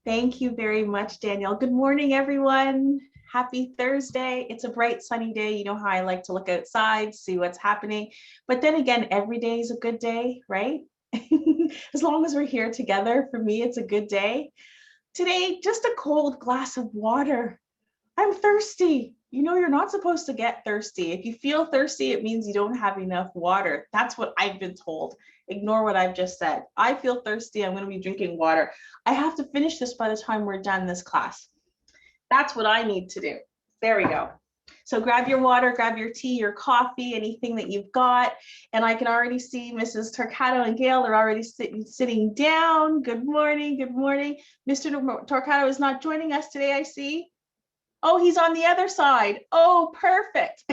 Thank you very much, Danielle. Good morning, everyone. Happy Thursday. It's a bright, sunny day. You know how I like to look outside, see what's happening. But then again, every day is a good day, right? As long as we're here together, for me, it's a good day. Today, just a cold glass of water. I'm thirsty. You know, you're not supposed to get thirsty. If you feel thirsty, it means you don't have enough water. That's what I've been told. Ignore what I've just said. I feel thirsty. I'm going to be drinking water. I have to finish this by the time we're done this class. That's what I need to do. There we go. So grab your water, grab your tea, your coffee, anything that you've got. And I can already see Mrs. Torcato and Gail are already sitting down. Good morning. Good morning. Mr. Torcato is not joining us today, I see. Oh, he's on the other side. Oh, perfect.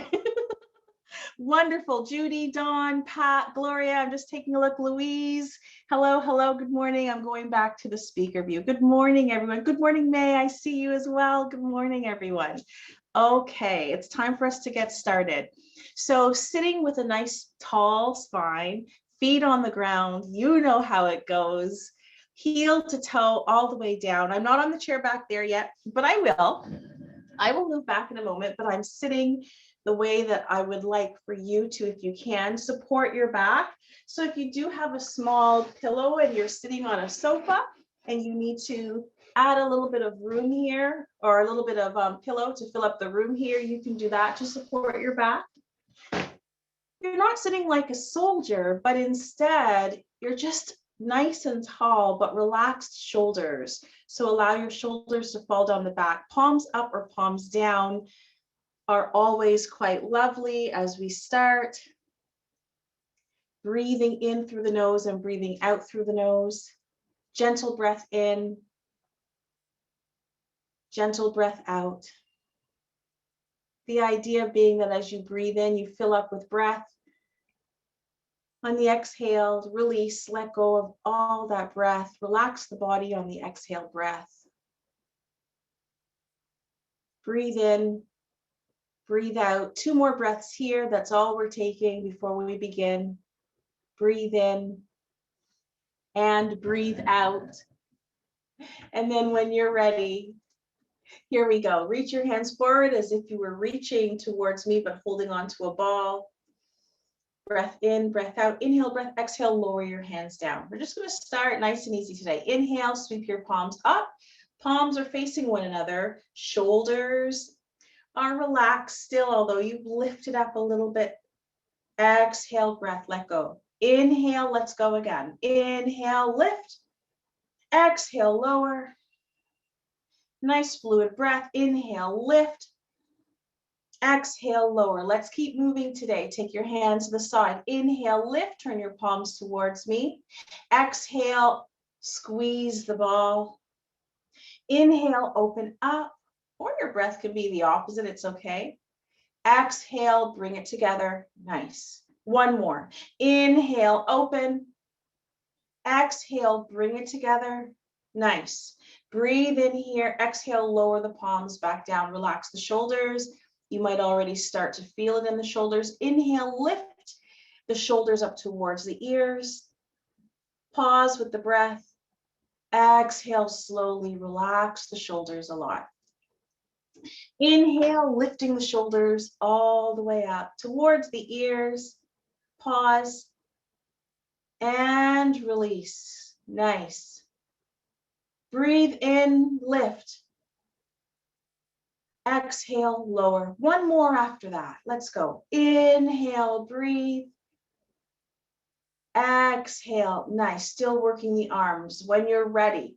Wonderful. Judy, Dawn, Pat, Gloria. I'm just taking a look. Louise. Hello, hello. Good morning. I'm going back to the speaker view. Good morning, everyone. Good morning, May. I see you as well. Good morning, everyone. Okay, it's time for us to get started. So sitting with a nice tall spine, feet on the ground, you know how it goes. Heel to toe all the way down. I'm not on the chair back there yet, but I will. I will move back in a moment, but I'm sitting the way that I would like for you to, if you can, support your back. So if you do have a small pillow and you're sitting on a sofa and you need to add a little bit of room here or a little bit of pillow to fill up the room here, you can do that to support your back. You're not sitting like a soldier, but instead you're just nice and tall, but relaxed shoulders. So allow your shoulders to fall down the back. Palms up or palms down are always quite lovely as we start. Breathing in through the nose and breathing out through the nose. Gentle breath in. Gentle breath out. The idea being that as you breathe in, you fill up with breath. On the exhale, release, let go of all that breath. Relax the body on the exhale breath. Breathe in, breathe out. 2 more breaths here. That's all we're taking before we begin. Breathe in and breathe out. And then when you're ready, here we go. Reach your hands forward as if you were reaching towards me, but holding onto a ball. Breath in, breath out, inhale, breath, exhale, lower your hands down. We're just going to start nice and easy today. Inhale, sweep your palms up. Palms are facing one another. Shoulders are relaxed still, although you've lifted up a little bit. Exhale, breath, let go. Inhale, let's go again. Inhale, lift. Exhale, lower. Nice fluid breath. Inhale, lift. Exhale, lower. Let's keep moving today. Take your hands to the side. Inhale, lift. Turn your palms towards me. Exhale, squeeze the ball. Inhale, open up. Or your breath could be the opposite. It's okay. Exhale, bring it together. Nice. One more. Inhale, open. Exhale, bring it together. Nice. Breathe in here. Exhale, lower the palms back down. Relax the shoulders. You might already start to feel it in the shoulders. Inhale, lift the shoulders up towards the ears. Pause with the breath. Exhale, slowly relax the shoulders a lot. Inhale, lifting the shoulders all the way up towards the ears. Pause and release. Nice. Breathe in, lift. Exhale, lower. One more after that. Let's go. Inhale, breathe. Exhale. Nice. Still working the arms. When you're ready,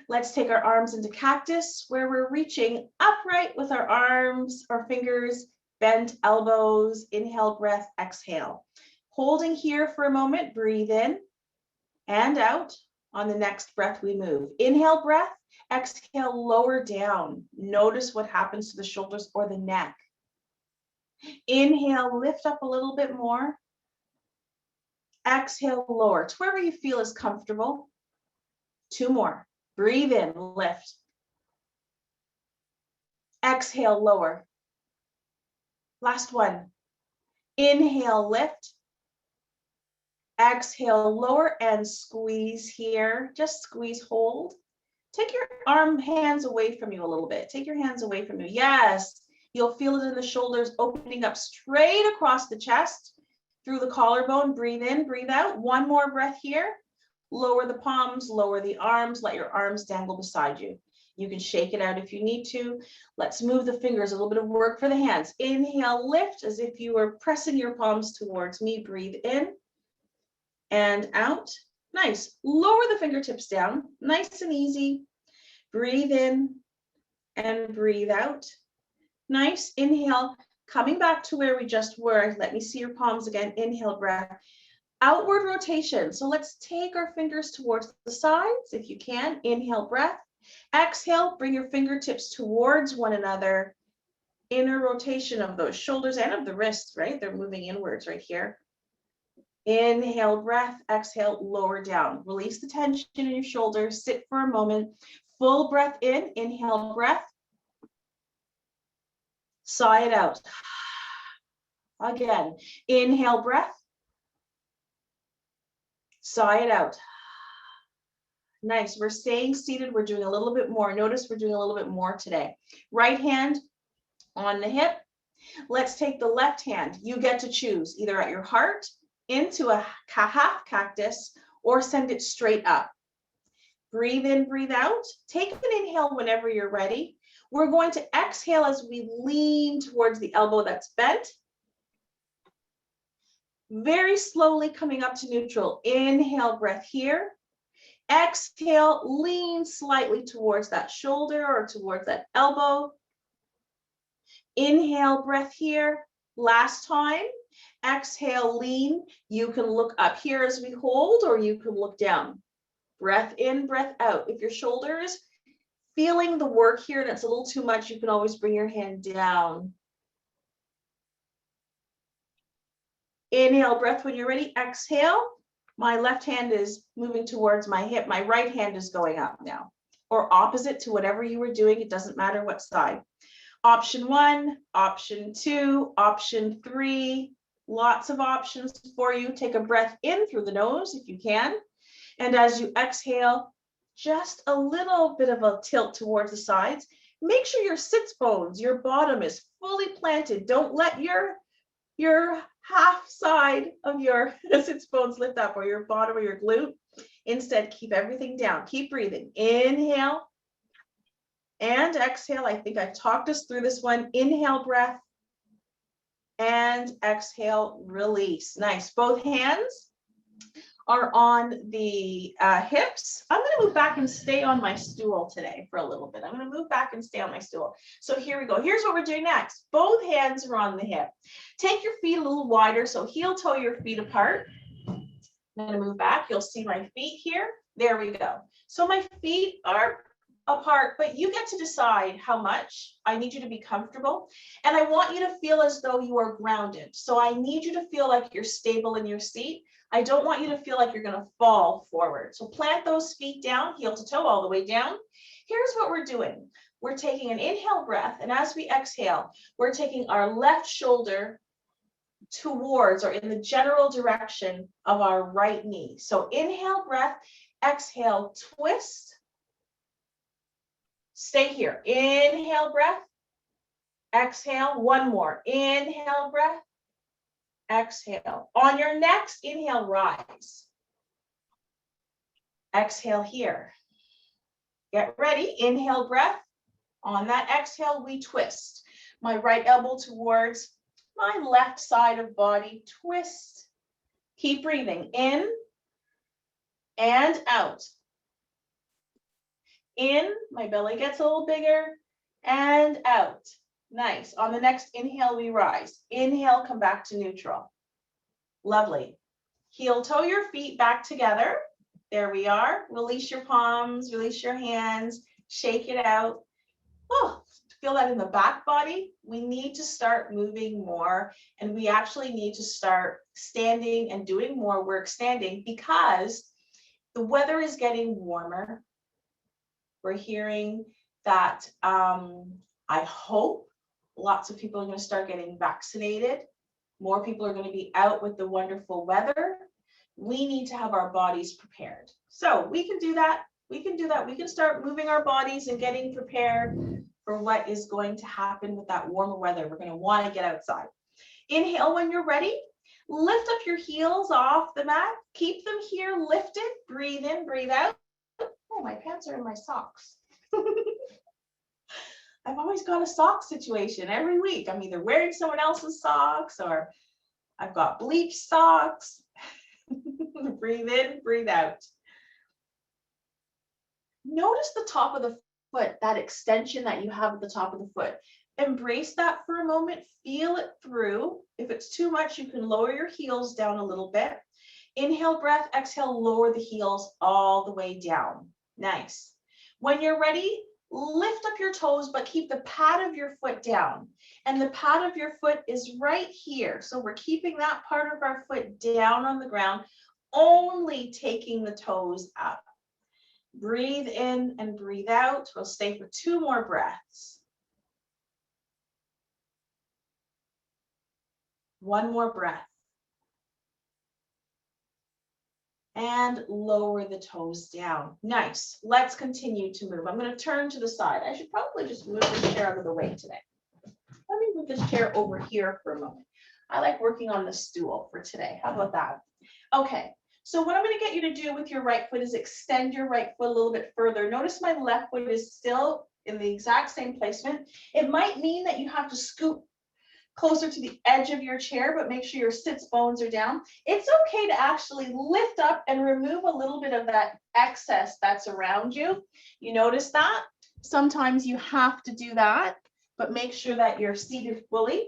let's take our arms into cactus, where we're reaching upright with our arms or fingers, bent elbows. Inhale, breath, exhale. Holding here for a moment, breathe in and out. On the next breath, we move. Inhale, breath. Exhale, lower down. Notice what happens to the shoulders or the neck. Inhale, lift up a little bit more. Exhale, lower to wherever you feel is comfortable. 2 more. Breathe in, lift. Exhale, lower. Last one. Inhale, lift. Exhale, lower and squeeze here. Just squeeze, hold. Take your hands away from you a little bit. Take your hands away from you. Yes, you'll feel it in the shoulders, opening up straight across the chest, through the collarbone. Breathe in, breathe out. One more breath here. Lower the palms, lower the arms, let your arms dangle beside you. You can shake it out if you need to. Let's move the fingers, a little bit of work for the hands. Inhale, lift as if you were pressing your palms towards me. Breathe in and out. Nice. Lower the fingertips down, nice and easy. Breathe in and breathe out. Nice. Inhale, coming back to where we just were. Let me see your palms again. Inhale, breath. Outward rotation. So let's take our fingers towards the sides if you can. Inhale, breath. Exhale, bring your fingertips towards one another. Inner rotation of those shoulders and of the wrists, right? They're moving inwards right here. Inhale, breath. Exhale, lower down. Release the tension in your shoulders. Sit for a moment. Full breath in. Inhale, breath. Sigh it out. Again. Inhale, breath. Sigh it out. Nice. We're staying seated. We're doing a little bit more. Notice we're doing a little bit more today. Right hand on the hip. Let's take the left hand. You get to choose either at your heart, into a half cactus, or send it straight up. Breathe in, breathe out. Take an inhale whenever you're ready. We're going to exhale as we lean towards the elbow that's bent. Very slowly coming up to neutral. Inhale, breath here. Exhale, lean slightly towards that shoulder or towards that elbow. Inhale, breath here. Last time. Exhale, lean. You can look up here as we hold, or you can look down. Breath in, breath out. If your shoulder is feeling the work here and it's a little too much, you can always bring your hand down. Inhale, breath when you're ready. Exhale. My left hand is moving towards my hip. My right hand is going up now, or opposite to whatever you were doing. It doesn't matter what side. Option 1, option 2, option 3. Lots of options for you. Take a breath in through the nose if you can. And as you exhale, just a little bit of a tilt towards the sides. Make sure your sits bones, your bottom is fully planted. Don't let your half side of your sits bones lift up, or your bottom or your glute. Instead, keep everything down. Keep breathing. Inhale and exhale. I think I've talked us through this one. Inhale, breath, and exhale, release. Nice. Both hands are on the hips. I'm going to move back and stay on my stool today for a little bit. I'm going to move back and stay on my stool. So here we go. Here's what we're doing next. Both hands are on the hip. Take your feet a little wider, so heel toe your feet apart. I'm going to move back. You'll see my feet here. There we go. So my feet are apart, but you get to decide how much. I need you to be comfortable, and I want you to feel as though you are grounded. So I need you to feel like you're stable in your seat. I don't want you to feel like you're going to fall forward. So plant those feet down, heel to toe, all the way down. Here's what we're doing. We're taking an inhale breath, and as we exhale, we're taking our left shoulder towards, or in the general direction of our right knee. So inhale breath, exhale, twist. Stay here. Inhale breath, exhale. One more. Inhale breath, exhale. On your next inhale, rise. Exhale here. Get ready. Inhale breath. On that exhale, we twist. My right elbow towards my left side of body. Twist. Keep breathing in and out. In, my belly gets a little bigger, and out. Nice. On the next inhale, we rise. Inhale, come back to neutral. Lovely. Heel toe your feet back together. There we are. Release your palms, release your hands, shake it out. Oh, feel that in the back body. We need to start moving more, and we actually need to start standing and doing more work standing, because the weather is getting warmer. We're hearing that I hope lots of people are going to start getting vaccinated. More people are going to be out with the wonderful weather. We need to have our bodies prepared. So we can do that We can do that. We can start moving our bodies and getting prepared for what is going to happen with that warmer weather. We're going to want to get outside. Inhale when you're ready. Lift up your heels off the mat. Keep them here lifted. Breathe in, breathe out. Oh, my pants are in my socks. I've always got a sock situation every week. I'm either wearing someone else's socks or I've got bleached socks. Breathe in, breathe out. Notice the top of the foot, that extension that you have at the top of the foot. Embrace that for a moment. Feel it through. If it's too much, you can lower your heels down a little bit. Inhale, breath, exhale, lower the heels all the way down. Nice. When you're ready, lift up your toes, but keep the pad of your foot down. And the pad of your foot is right here. So we're keeping that part of our foot down on the ground, only taking the toes up. Breathe in and breathe out. We'll stay for 2 more breaths. 1 more breath. And lower the toes down. Nice. Let's continue to move. I'm going to turn to the side. I should probably just move this chair out of the way today. Let me move this chair over here for a moment. I like working on the stool for today. How about that? Okay. So what I'm going to get you to do with your right foot is extend your right foot a little bit further. Notice my left foot is still in the exact same placement. It might mean that you have to scoot closer to the edge of your chair, but make sure your sits bones are down. It's okay to actually lift up and remove a little bit of that excess that's around you. You notice that? Sometimes you have to do that, but make sure that you're seated fully.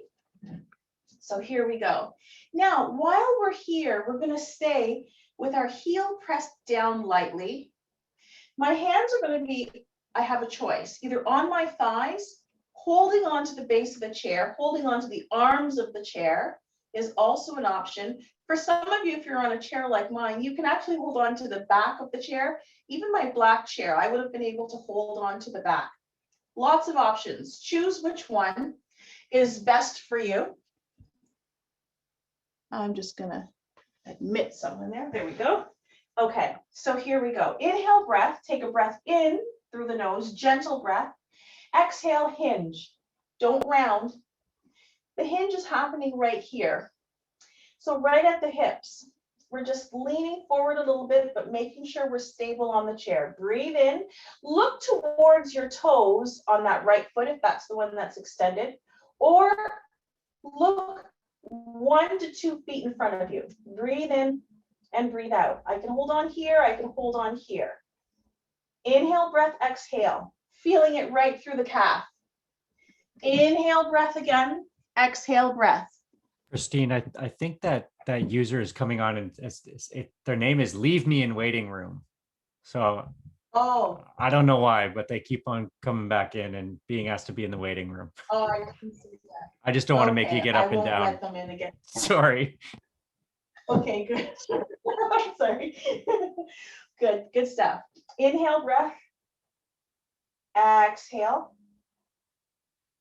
So here we go. Now, while we're here, we're going to stay with our heel pressed down lightly. My hands are going to be, I have a choice, either on my thighs, holding on to the base of the chair, holding on to the arms of the chair is also an option. For some of you, if you're on a chair like mine, you can actually hold on to the back of the chair. Even my black chair, I would have been able to hold on to the back. Lots of options. Choose which one is best for you. I'm just gonna admit someone there. There we go. Okay, so here we go. Inhale, breath. Take a breath in through the nose, gentle breath. Exhale, hinge. Don't round. The hinge is happening right here. So right at the hips. We're just leaning forward a little bit, but making sure we're stable on the chair. Breathe in. Look towards your toes on that right foot, if that's the one that's extended, or look 1 to 2 feet in front of you. Breathe in and breathe out. I can hold on here. I can hold on here. Inhale, breath, exhale. Feeling it right through the calf. Inhale, breath again. Exhale, breath. Kristeen, I think that user is coming on and their name is Leave Me in Waiting Room. So I don't know why, but they keep on coming back in and being asked to be in the waiting room. Oh, I can see that. I just don't want to make you get up and down. I won't let them in again. Sorry. Okay, good. Sorry. Good stuff. Inhale, breath. Exhale.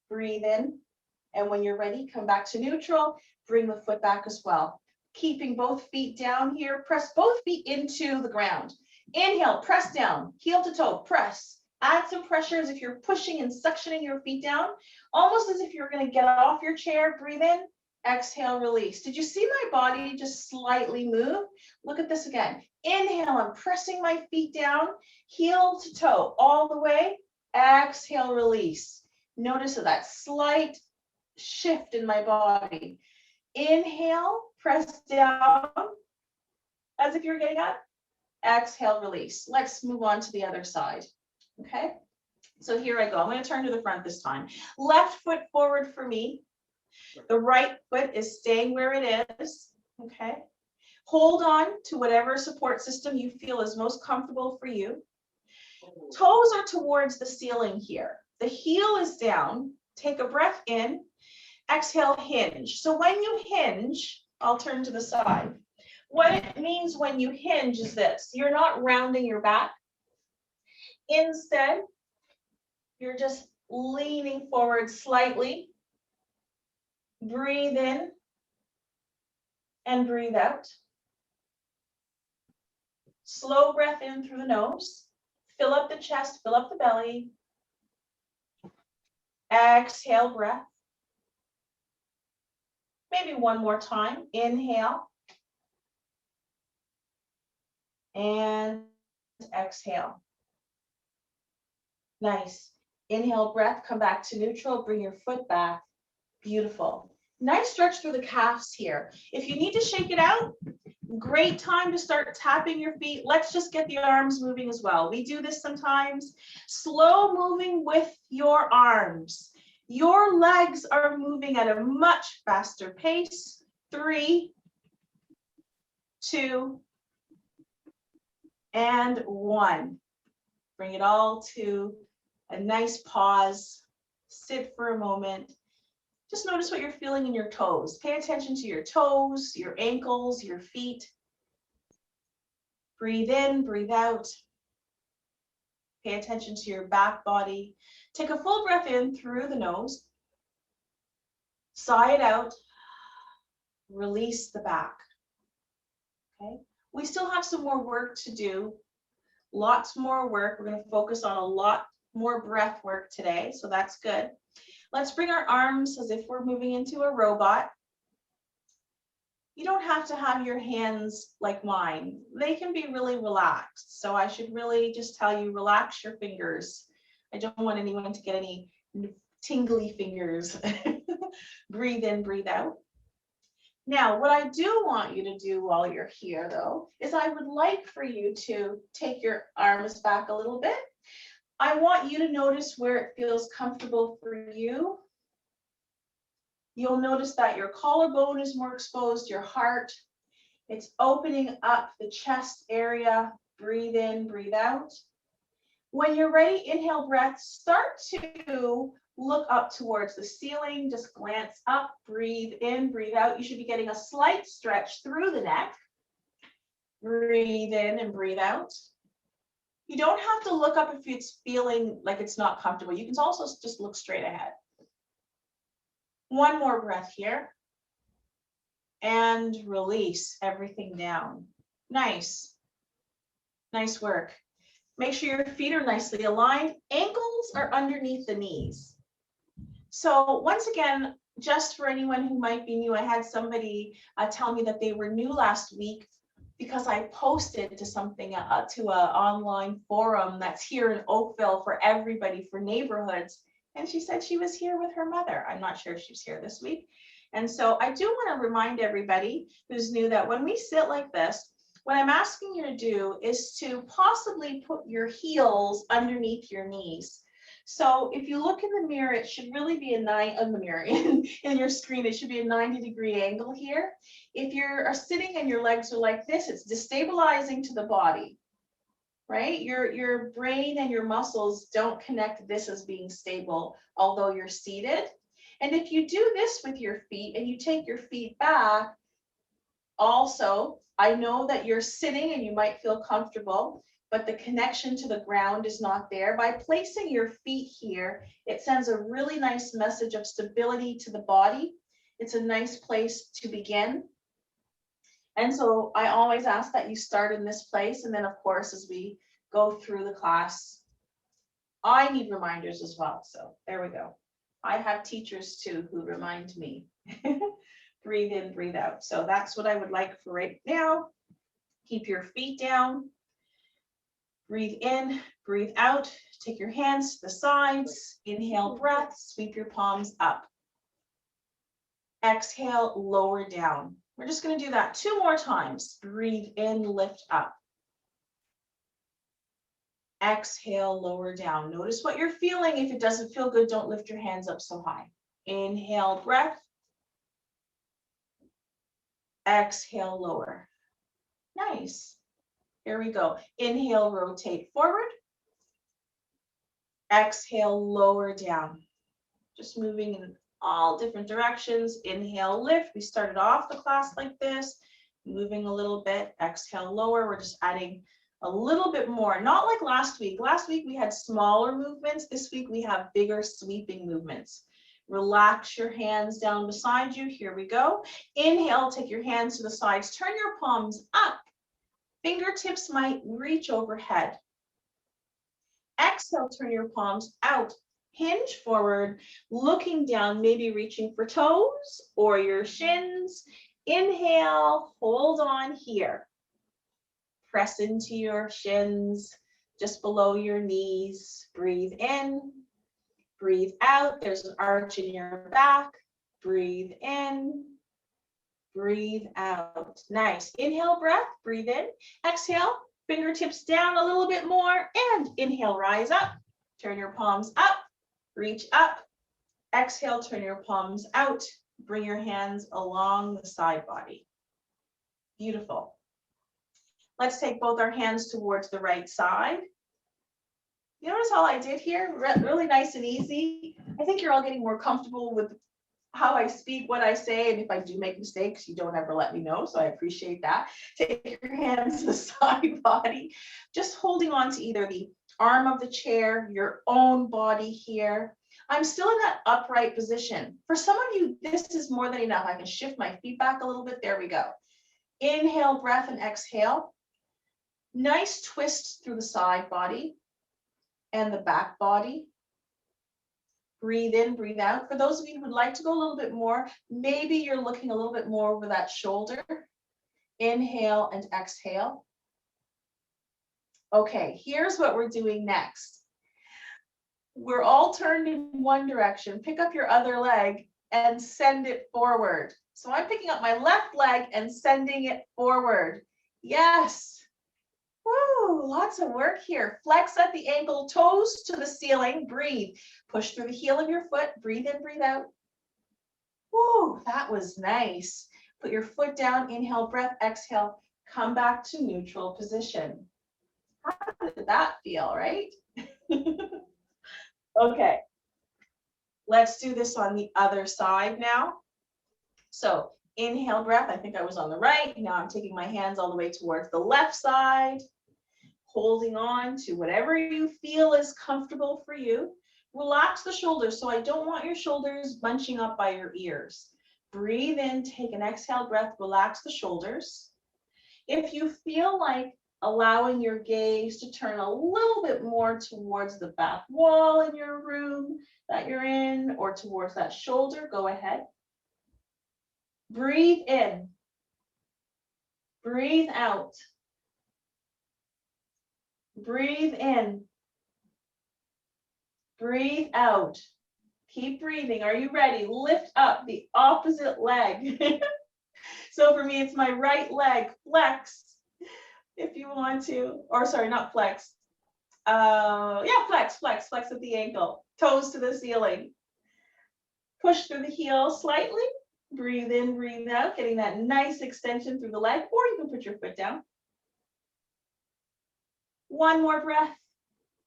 Breathe in. And when you're ready, come back to neutral. Bring the foot back as well. Keeping both feet down here. Press both feet into the ground. Inhale, press down, heel to toe, press. Add some pressure as if you're pushing and suctioning your feet down, almost as if you're going to get off your chair. Breathe in, exhale, release. Did you see my body just slightly move? Look at this again. Inhale, I'm pressing my feet down, heel to toe, all the way. Exhale, release. Notice that slight shift in my body. Inhale, press down, as if you're getting up. Exhale, release. Let's move on to the other side. Okay, so here I go. I'm going to turn to the front this time. Left foot forward for me. The right foot is staying where it is. Okay, hold on to whatever support system you feel is most comfortable for you. Toes are towards the ceiling here. The heel is down. Take a breath in. Exhale, hinge. So when you hinge, I'll turn to the side. What it means when you hinge is this. You're not rounding your back. Instead, you're just leaning forward slightly. Breathe in and breathe out. Slow breath in through the nose. Fill up the chest, fill up the belly. Exhale, breath. Maybe one more time. Inhale. And exhale. Nice. Inhale, breath, come back to neutral, bring your foot back. Beautiful. Nice stretch through the calves here. If you need to shake it out, great time to start tapping your feet. Let's just get the arms moving as well. We do this sometimes. Slow moving with your arms. Your legs are moving at a much faster pace. 3, 2, and 1. Bring it all to a nice pause. Sit for a moment. Just notice what you're feeling in your toes. Pay attention to your toes, your ankles, your feet. Breathe in, breathe out. Pay attention to your back body. Take a full breath in through the nose. Sigh it out. Release the back. Okay. We still have some more work to do. Lots more work. We're going to focus on a lot more breath work today, so that's good. Let's bring our arms as if we're moving into a robot. You don't have to have your hands like mine. They can be really relaxed. So I should really just tell you, relax your fingers. I don't want anyone to get any tingly fingers. Breathe in, breathe out. Now, what I do want you to do while you're here, though, is I would like for you to take your arms back a little bit. I want you to notice where it feels comfortable for you. You'll notice that your collarbone is more exposed, your heart. It's opening up the chest area. Breathe in, breathe out. When you're ready, inhale, breath. Start to look up towards the ceiling. Just glance up, breathe in, breathe out. You should be getting a slight stretch through the neck. Breathe in and breathe out. You don't have to look up if it's feeling like it's not comfortable. You can also just look straight ahead. One more breath here. And release everything down. Nice. Nice work. Make sure your feet are nicely aligned. Ankles are underneath the knees. So once again, just for anyone who might be new, I had somebody tell me that they were new last week because I posted to something, to an online forum that's here in Oakville for everybody, for neighborhoods. And she said she was here with her mother. I'm not sure if she's here this week. And so I do want to remind everybody who's new that when we sit like this, what I'm asking you to do is to possibly put your heels underneath your knees. So if you look in the mirror, it should really be in your screen, it should be a 90-degree angle here. If you're sitting and your legs are like this, it's destabilizing to the body, right? Your brain and your muscles don't connect this as being stable, although you're seated. And if you do this with your feet and you take your feet back, also, I know that you're sitting and you might feel comfortable, but the connection to the ground is not there. By placing your feet here, it sends a really nice message of stability to the body. It's a nice place to begin. And so I always ask that you start in this place. And then of course, as we go through the class, I need reminders as well. So there we go. I have teachers too who remind me. Breathe in, breathe out. So that's what I would like for right now. Keep your feet down. Breathe in, breathe out. Take your hands to the sides. Inhale, breath. Sweep your palms up. Exhale, lower down. We're just going to do that 2 more times. Breathe in, lift up. Exhale, lower down. Notice what you're feeling. If it doesn't feel good, don't lift your hands up so high. Inhale, breath. Exhale, lower. Nice. Here we go. Inhale, rotate forward. Exhale, lower down. Just moving in all different directions. Inhale, lift. We started off the class like this, moving a little bit. Exhale, lower. We're just adding a little bit more, not like last week. Last week we had smaller movements. This week we have bigger sweeping movements. Relax your hands down beside you. Here we go. Inhale, take your hands to the sides. Turn your palms up. Fingertips might reach overhead. Exhale, turn your palms out. Hinge forward, looking down, maybe reaching for toes or your shins. Inhale, hold on here. Press into your shins, just below your knees. Breathe in, breathe out. There's an arch in your back. Breathe in, breathe out. Nice. Inhale, breath, breathe in. Exhale, fingertips down a little bit more. And inhale, rise up. Turn your palms up, reach up. Exhale, turn your palms out. Bring your hands along the side body. Beautiful. Let's take both our hands towards the right side. You notice all I did here? Really nice and easy. I think you're all getting more comfortable with how I speak, what I say, and if I do make mistakes, you don't ever let me know, so I appreciate that. Take your hands to the side body, just holding on to either the arm of the chair, your own body here. I'm still in that upright position. For some of you, this is more than enough. I can shift my feet back a little bit. There we go. Inhale, breath, and exhale. Nice twist through the side body and the back body. Breathe in, breathe out. For those of you who would like to go a little bit more, maybe you're looking a little bit more over that shoulder. Inhale and exhale. Okay, here's what we're doing next. We're all turned in one direction. Pick up your other leg and send it forward. So I'm picking up my left leg and sending it forward. Yes. Woo, lots of work here. Flex at the ankle, toes to the ceiling. Breathe. Push through the heel of your foot. Breathe in, breathe out. Woo, that was nice. Put your foot down. Inhale, breath, exhale. Come back to neutral position. How did that feel, right? Okay. Let's do this on the other side now. So inhale, breath. I think I was on the right. Now I'm taking my hands all the way towards the left side, holding on to whatever you feel is comfortable for you. Relax the shoulders. So I don't want your shoulders bunching up by your ears. Breathe in, take an exhale breath, relax the shoulders. If you feel like allowing your gaze to turn a little bit more towards the back wall in your room that you're in, or towards that shoulder, go ahead. Breathe in. Breathe out. Breathe in. Breathe out. Keep breathing. Are you ready? Lift up the opposite leg. So for me, it's my right leg. Flex if you want to. Or sorry, not flex. Yeah, flex at the ankle. Toes to the ceiling. Push through the heel slightly. Breathe in, breathe out, getting that nice extension through the leg, or you can put your foot down. One more breath.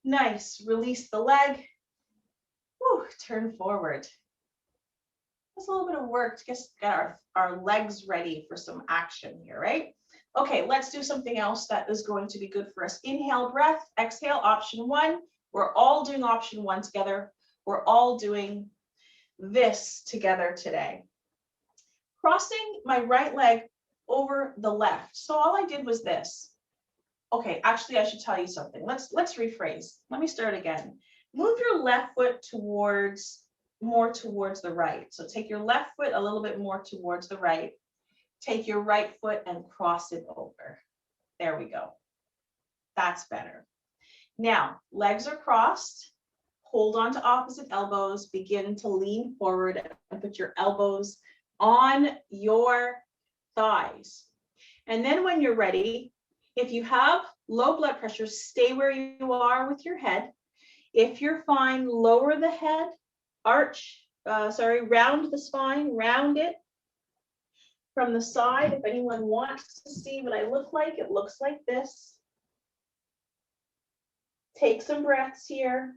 Nice. Release the leg. Whew, turn forward. That's a little bit of work to get our legs ready for some action here, right? Okay, let's do something else that is going to be good for us. Inhale, breath, exhale, option one. We're all doing option one together. We're all doing this together today. Crossing my right leg over the left. So all I did was this. Okay, actually, I should tell you something. Let's rephrase. Let me start again. Move your left foot more towards the right. So take your left foot a little bit more towards the right. Take your right foot and cross it over. There we go. That's better. Now, legs are crossed. Hold on to opposite elbows. Begin to lean forward and put your elbows on your thighs. And then when you're ready, if you have low blood pressure, stay where you are with your head. If you're fine, lower the head, round the spine, round it from the side. If anyone wants to see what I look like, it looks like this. Take some breaths here.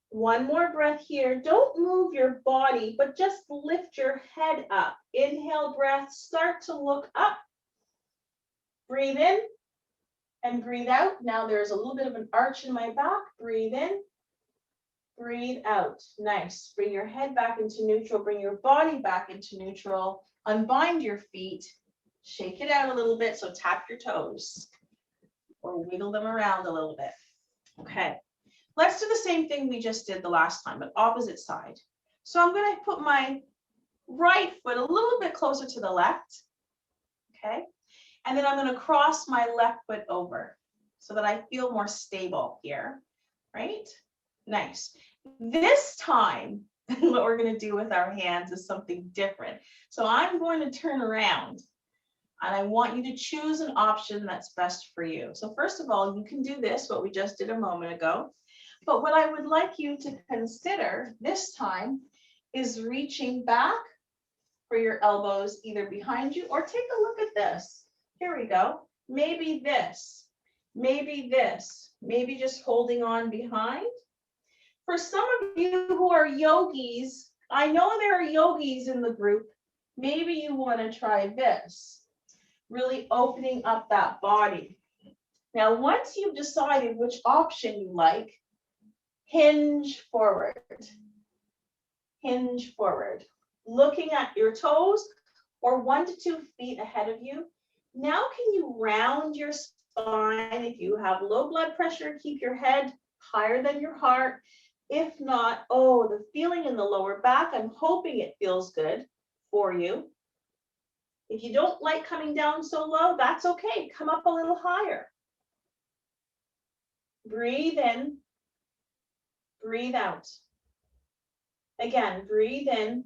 One more breath here. Don't move your body, but just lift your head up. Inhale, breath, start to look up. Breathe in and breathe out. Now there's a little bit of an arch in my back. Breathe in, breathe out. Nice. Bring your head back into neutral. Bring your body back into neutral. Unbind your feet. Shake it out a little bit. So tap your toes or wiggle them around a little bit. Okay. Let's do the same thing we just did the last time, but opposite side. So I'm going to put my right foot a little bit closer to the left. Okay. And then I'm going to cross my left foot over so that I feel more stable here. Right? Nice. This time, what we're going to do with our hands is something different. So I'm going to turn around and I want you to choose an option that's best for you. So first of all, you can do this, what we just did a moment ago. But what I would like you to consider this time is reaching back for your elbows either behind you or take a look at this. Here we go. Maybe this, maybe this, maybe just holding on behind. For some of you who are yogis, I know there are yogis in the group. Maybe you want to try this, really opening up that body. Now, once you've decided which option you like, hinge forward. Hinge forward. Looking at your toes or 1 to 2 feet ahead of you. Now, can you round your spine? If you have low blood pressure, keep your head higher than your heart. If not, oh, the feeling in the lower back, I'm hoping it feels good for you. If you don't like coming down so low, that's okay. Come up a little higher. Breathe in, breathe out. Again, breathe in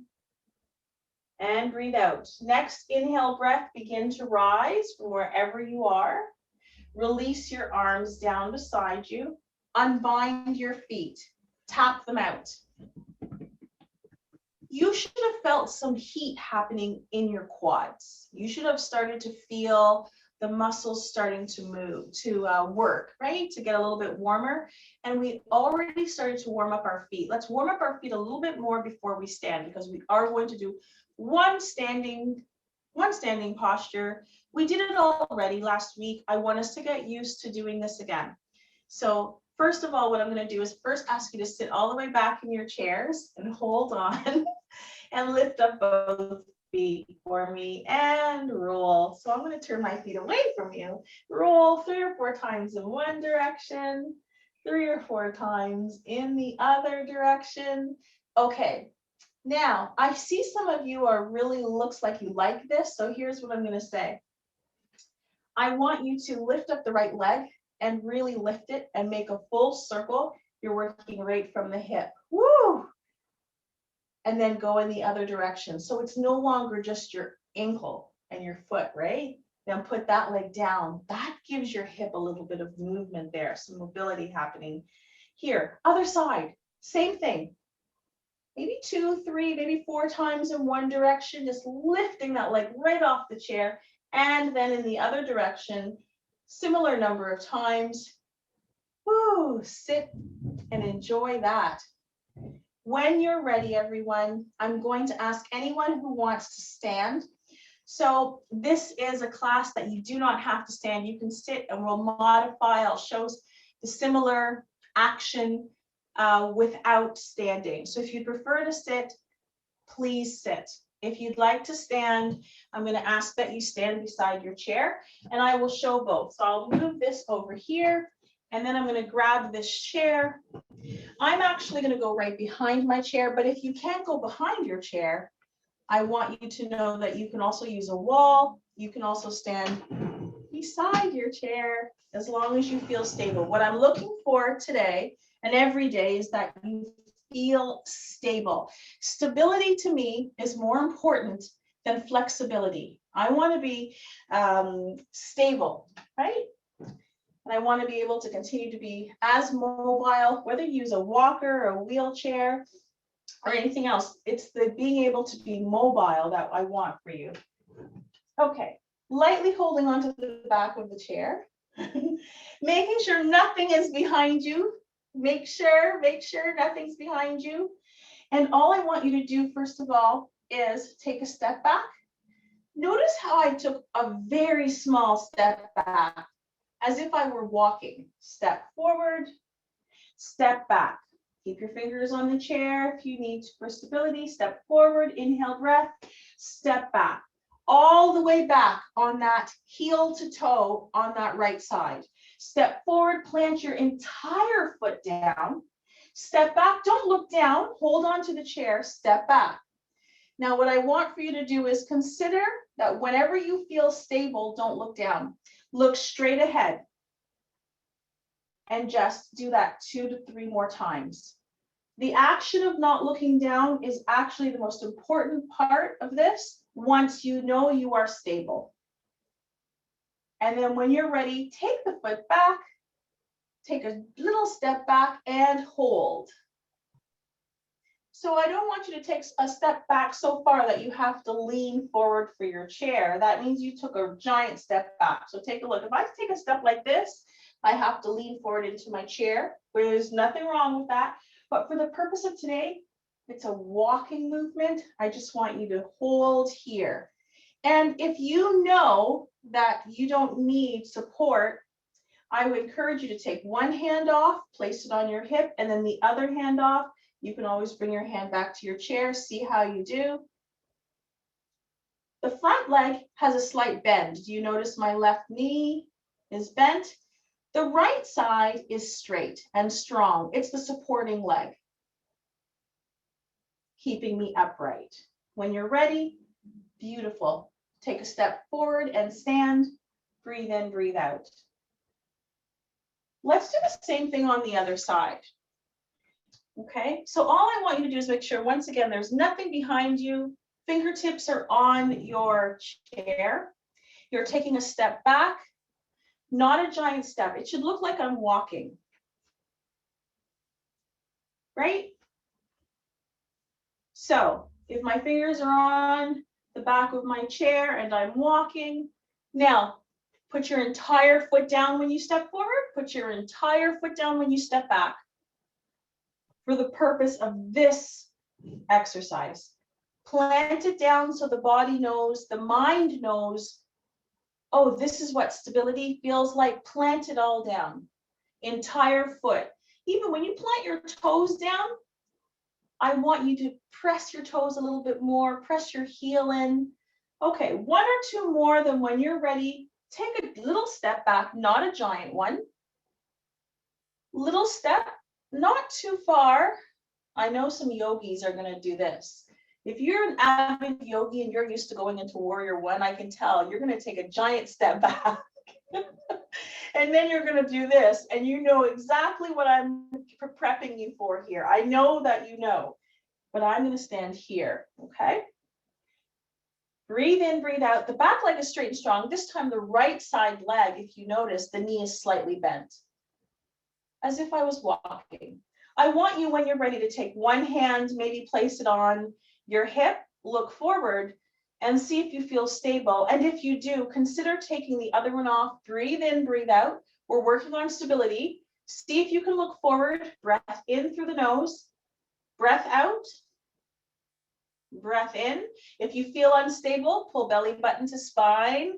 and breathe out. Next inhale breath, begin to rise from wherever you are. Release your arms down beside you. Unbind your feet. Tap them out. You should have felt some heat happening in your quads. You should have started to feel the muscles starting to move, to work, right? To get a little bit warmer. And we already started to warm up our feet. Let's warm up our feet a little bit more before we stand, because we are going to do one standing posture. We did it already last week. I want us to get used to doing this again. So first of all, what I'm going to do is first ask you to sit all the way back in your chairs and hold on and lift up both feet for me and roll. So I'm going to turn my feet away from you. Roll 3 or 4 times in one direction, 3 or 4 times in the other direction. Okay. Now, I see some of you are really looks like you like this. So here's what I'm going to say. I want you to lift up the right leg and really lift it and make a full circle. You're working right from the hip. Woo! And then go in the other direction. So it's no longer just your ankle and your foot, right? Then put that leg down. That gives your hip a little bit of movement there, some mobility happening. Here, other side, same thing. Maybe 2, 3, maybe 4 times in one direction, just lifting that leg right off the chair. And then in the other direction, similar number of times. Woo, sit and enjoy that. When you're ready, everyone, I'm going to ask anyone who wants to stand. So this is a class that you do not have to stand. You can sit and we'll modify. I'll show the similar action without standing. So if you prefer to sit, please sit. If you'd like to stand, I'm going to ask that you stand beside your chair and I will show both. So I'll move this over here and then I'm going to grab this chair. I'm actually going to go right behind my chair, but if you can't go behind your chair, I want you to know that you can also use a wall. You can also stand beside your chair as long as you feel stable. What I'm looking for today and every day is that you feel stable. Stability to me is more important than flexibility. I want to be stable, right? And I want to be able to continue to be as mobile, whether you use a walker or a wheelchair or anything else. It's the being able to be mobile that I want for you. Okay, lightly holding onto the back of the chair, making sure nothing is behind you. Make sure nothing's behind you. And all I want you to do, first of all, is take a step back. Notice how I took a very small step back, as if I were walking. Step forward, step back. Keep your fingers on the chair if you need for stability. Step forward, inhale breath, step back. all the way back on that heel to toe on that right side. Step forward, plant your entire foot down. Step back, don't look down, hold on to the chair, step back. Now, what I want for you to do is consider that whenever you feel stable, don't look down. Look straight ahead. And just do that 2 to 3 more times. The action of not looking down is actually the most important part of this once you know you are stable. And then when you're ready, take the foot back, take a little step back and hold. So I don't want you to take a step back so far that you have to lean forward for your chair. That means you took a giant step back. So take a look. If I take a step like this, I have to lean forward into my chair. There's nothing wrong with that. But for the purpose of today, it's a walking movement. I just want you to hold here. And if you know that you don't need support, I would encourage you to take one hand off, place it on your hip, and then the other hand off. You can always bring your hand back to your chair, see how you do. The front leg has a slight bend. Do you notice my left knee is bent? The right side is straight and strong. It's the supporting leg, keeping me upright. When you're ready, beautiful. Take a step forward and stand. Breathe in, breathe out. Let's do the same thing on the other side. Okay, so all I want you to do is make sure, once again, there's nothing behind you. Fingertips are on your chair. You're taking a step back, not a giant step. It should look like I'm walking, right? So if my fingers are on the back of my chair and I'm walking, now put your entire foot down when you step forward, put your entire foot down when you step back. For the purpose of this exercise, plant it down so the body knows, the mind knows, oh, this is what stability feels like. Plant it all down, entire foot. Even when you plant your toes down, I want you to press your toes a little bit more, press your heel in. Okay, 1 or 2 more, then when you're ready, take a little step back, not a giant one. Little step, not too far. I know some yogis are going to do this. If you're an avid yogi and you're used to going into warrior one, I can tell you're going to take a giant step back. And then you're going to do this, and you know exactly what I'm prepping you for here. I know that you know, but I'm going to stand here, okay? Breathe in, breathe out. The back leg is straight and strong. This time the right side leg, if you notice, the knee is slightly bent, as if I was walking. I want you, when you're ready, to take one hand, maybe place it on your hip, look forward, and see if you feel stable. And if you do, consider taking the other one off. Breathe in, breathe out. We're working on stability. See if you can look forward. Breath in through the nose. Breath out. Breath in. If you feel unstable, pull belly button to spine,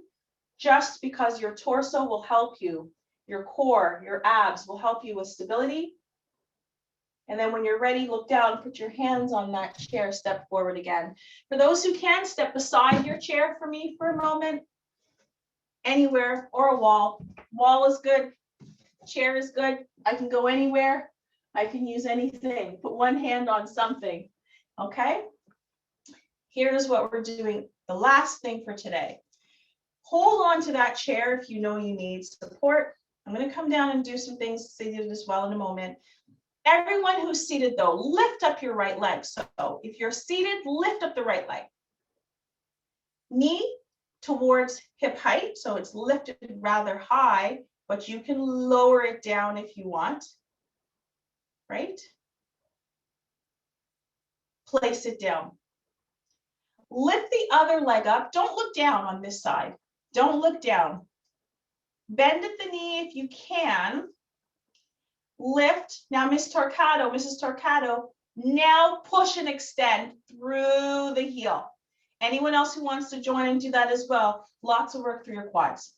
just because your torso will help you. Your core, your abs will help you with stability. And then when you're ready, look down, put your hands on that chair, step forward again. For those who can, step beside your chair for me for a moment. Anywhere, or a wall. Wall is good. Chair is good. I can go anywhere. I can use anything. Put one hand on something. Okay? Here's what we're doing. The last thing for today. Hold on to that chair if you know you need support. I'm going to come down and do some things seated as well in a moment. Everyone who's seated, though, lift up your right leg. So if you're seated, lift up the right leg. Knee towards hip height, so it's lifted rather high, but you can lower it down if you want, right? Place it down. Lift the other leg up. Don't look down on this side. Don't look down. Bend at the knee if you can. Lift. Now, Mrs. Torcado, now push and extend through the heel. Anyone else who wants to join and do that as well, lots of work for your quads.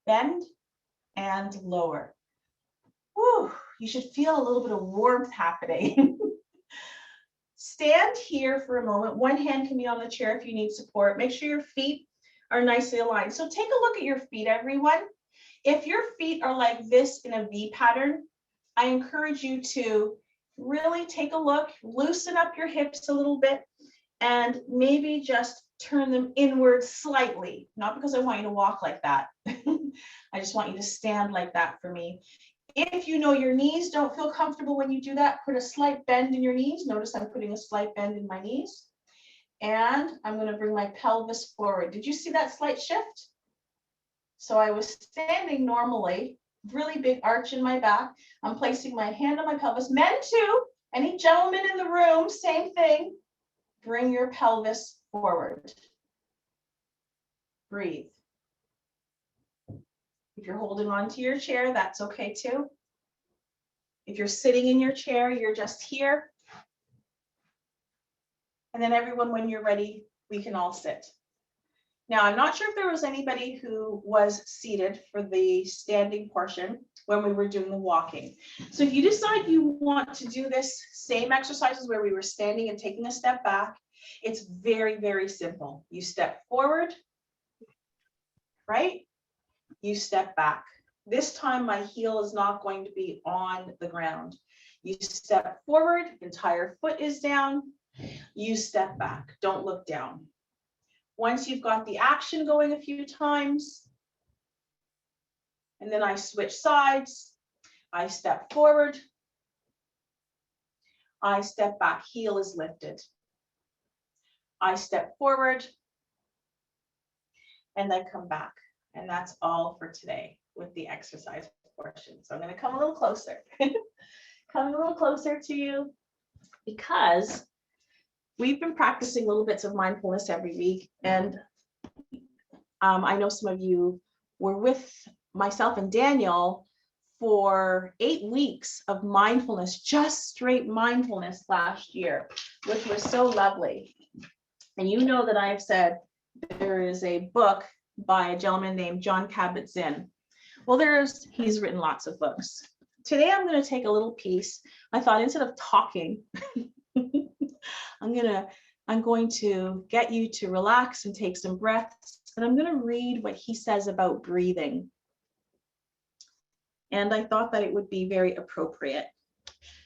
Bend and lower. Whew, you should feel a little bit of warmth happening. stand here for a moment. One hand can be on the chair if you need support. Make sure your feet are nicely aligned. So take a look at your feet, everyone. If your feet are like this in a V pattern, I encourage you to really take a look, loosen up your hips a little bit, and maybe just turn them inward slightly. Not because I want you to walk like that. I just want you to stand like that for me. If you know your knees don't feel comfortable when you do that, put a slight bend in your knees. Notice I'm putting a slight bend in my knees. And I'm going to bring my pelvis forward. Did you see that slight shift? So I was standing normally, really big arch in my back. I'm placing my hand on my pelvis. Men too, any gentlemen in the room, same thing. Bring your pelvis forward. Breathe. If you're holding on to your chair, that's okay too. If you're sitting in your chair, you're just here. And then everyone, when you're ready, we can all sit. Now, I'm not sure if there was anybody who was seated for the standing portion when we were doing the walking. So if you decide you want to do this same exercises where we were standing and taking a step back, it's very, very simple. You step forward, right? You step back. This time my heel is not going to be on the ground. You step forward, entire foot is down. You step back, don't look down. Once you've got the action going a few times, and then I switch sides, I step forward, I step back, heel is lifted. I step forward, and I come back. And that's all for today with the exercise portion. So I'm going to come a little closer. Come a little closer to you because we've been practicing little bits of mindfulness every week. And I know some of you were with myself and Daniel for 8 weeks of mindfulness, just straight mindfulness last year, which was so lovely. And you know that I've said there is a book by a gentleman named Jon Kabat-Zinn. Well, he's written lots of books. Today I'm going to take a little piece. I thought instead of talking, I'm going to get you to relax and take some breaths. And I'm going to read what he says about breathing. And I thought that it would be very appropriate.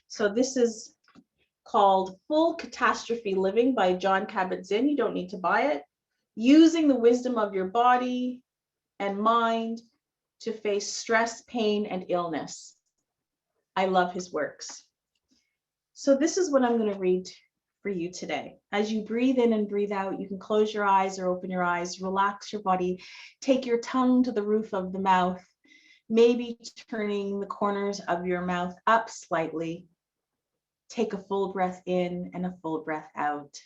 So this is called Full Catastrophe Living by Jon Kabat-Zinn. You don't need to buy it. Using the wisdom of your body and mind to face stress, pain, and illness. I love his works. So this is what I'm going to read for you today. As you breathe in and breathe out, you can close your eyes or open your eyes, relax your body, take your tongue to the roof of the mouth, maybe turning the corners of your mouth up slightly. Take a full breath in and a full breath out.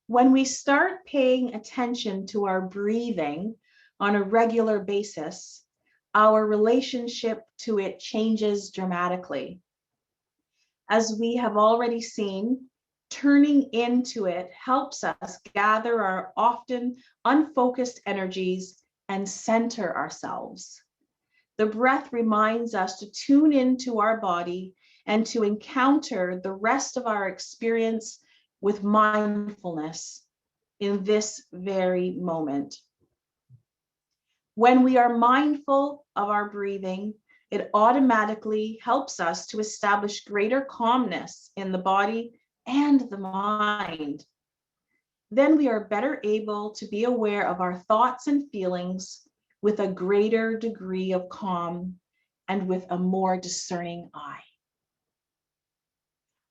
When we start paying attention to our breathing on a regular basis, our relationship to it changes dramatically. As we have already seen, turning into it helps us gather our often unfocused energies and center ourselves. The breath reminds us to tune into our body and to encounter the rest of our experience with mindfulness in this very moment. When we are mindful of our breathing, it automatically helps us to establish greater calmness in the body and the mind. Then we are better able to be aware of our thoughts and feelings with a greater degree of calm and with a more discerning eye.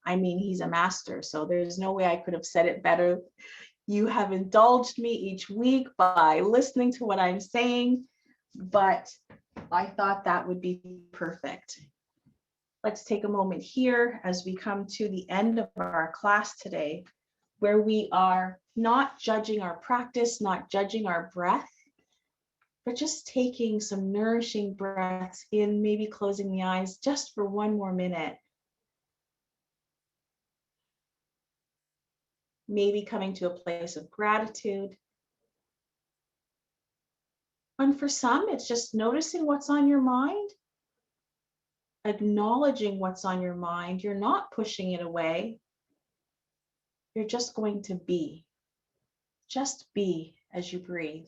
I mean, he's a master, so there's no way I could have said it better. You have indulged me each week by listening to what I'm saying, but I thought that would be perfect. Let's take a moment here as we come to the end of our class today, where we are not judging our practice, not judging our breath, but just taking some nourishing breaths in, maybe closing the eyes just for one more minute. Maybe coming to a place of gratitude, And for some, it's just noticing what's on your mind, acknowledging what's on your mind. You're not pushing it away. You're just going to be. Just be as you breathe.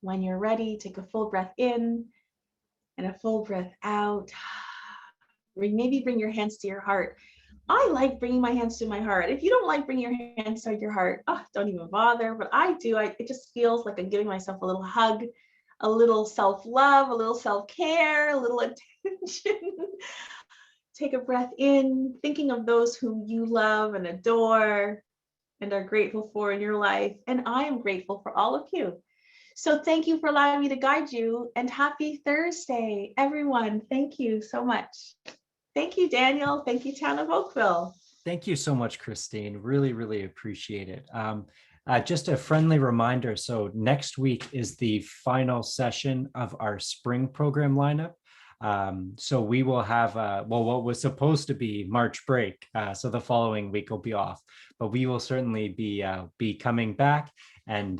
When you're ready, take a full breath in and a full breath out. Maybe bring your hands to your heart. I like bringing my hands to my heart. If you don't like bringing your hands to your heart, don't even bother. But I do. It just feels like I'm giving myself a little hug, a little self-love, a little self-care, a little attention. Take a breath in, thinking of those whom you love and adore and are grateful for in your life. And I am grateful for all of you. So thank you for allowing me to guide you, and happy Thursday, everyone. Thank you so much. Thank you, Daniel. Thank you, Town of Oakville. Thank you so much, Kristeen. Really, really appreciate it. Just a friendly reminder. So next week is the final session of our spring program lineup. So we will have, what was supposed to be March break. So the following week will be off, but we will certainly be coming back, and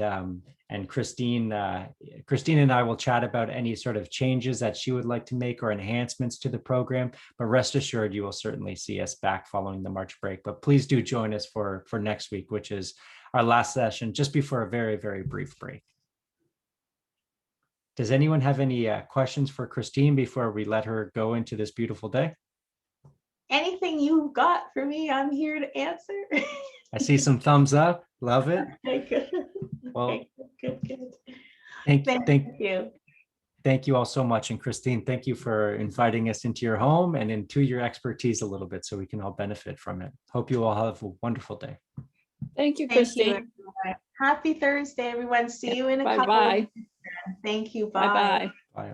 Kristeen and I will chat about any sort of changes that she would like to make or enhancements to the program. But rest assured, you will certainly see us back following the March break. But please do join us for next week, which is our last session just before a very, very brief break. Does anyone have any questions for Kristeen before we let her go into this beautiful day? Anything you've got for me, I'm here to answer. I see some thumbs up. Love it. Okay, good. Well, okay, good. Thank you. Thank you all so much. And Kristeen, thank you for inviting us into your home and into your expertise a little bit so we can all benefit from it. Hope you all have a wonderful day. Thank you, Kristeen. Happy Thursday, everyone. See you in a couple. Bye-bye. Thank you. Bye. Bye-bye.